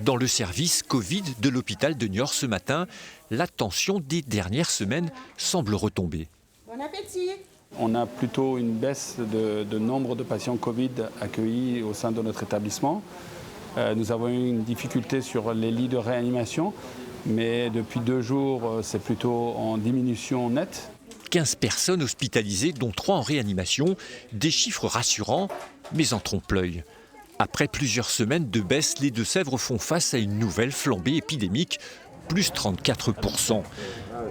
Dans le service Covid de l'hôpital de Niort ce matin, la tension des dernières semaines semble retomber. Bon appétit! On a plutôt une baisse de nombre de patients Covid accueillis au sein de notre établissement. Nous avons eu une difficulté sur les lits de réanimation, mais depuis 2 jours, c'est plutôt en diminution nette. 15 personnes hospitalisées, dont 3 en réanimation, des chiffres rassurants, mais en trompe-l'œil. Après plusieurs semaines de baisse, les Deux-Sèvres font face à une nouvelle flambée épidémique, plus 34%.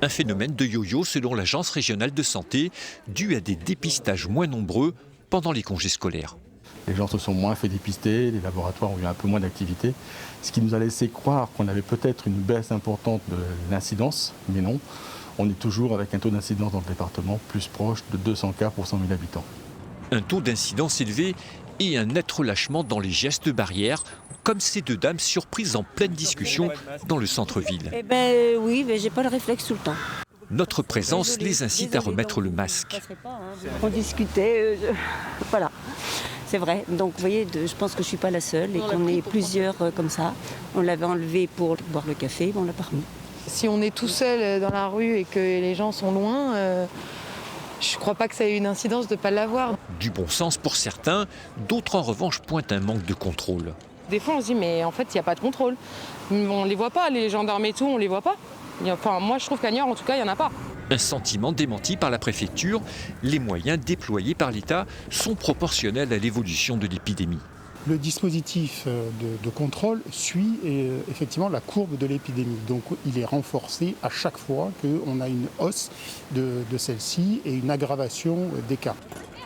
Un phénomène de yo-yo selon l'Agence régionale de santé, dû à des dépistages moins nombreux pendant les congés scolaires. Les gens se sont moins fait dépister, les laboratoires ont eu un peu moins d'activité, ce qui nous a laissé croire qu'on avait peut-être une baisse importante de l'incidence, mais non. On est toujours avec un taux d'incidence dans le département plus proche de 200 cas pour 100 000 habitants. Un taux d'incidence élevé et un net relâchement dans les gestes barrières, comme ces 2 dames surprises en pleine discussion dans le centre-ville. Oui, mais j'ai pas le réflexe tout le temps. Notre présence les incite à remettre le masque. On discutait, voilà, c'est vrai. Donc vous voyez, je pense que je suis pas la seule et qu'on est plusieurs comme ça. On l'avait enlevé pour boire le café, mais on l'a pas remis. Si on est tout seul dans la rue et que les gens sont loin, je ne crois pas que ça ait une incidence de ne pas l'avoir. Du bon sens pour certains, d'autres en revanche pointent un manque de contrôle. Des fois on se dit mais en fait il n'y a pas de contrôle. On ne les voit pas, les gendarmes et tout, on ne les voit pas. Enfin moi je trouve qu'à Niort en tout cas il n'y en a pas. Un sentiment démenti par la préfecture, les moyens déployés par l'État sont proportionnels à l'évolution de l'épidémie. Le dispositif de contrôle suit effectivement la courbe de l'épidémie. Donc il est renforcé à chaque fois qu'on a une hausse de celle-ci et une aggravation des cas.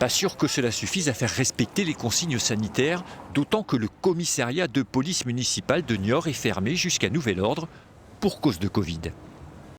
Pas sûr que cela suffise à faire respecter les consignes sanitaires, d'autant que le commissariat de police municipale de Niort est fermé jusqu'à nouvel ordre pour cause de Covid.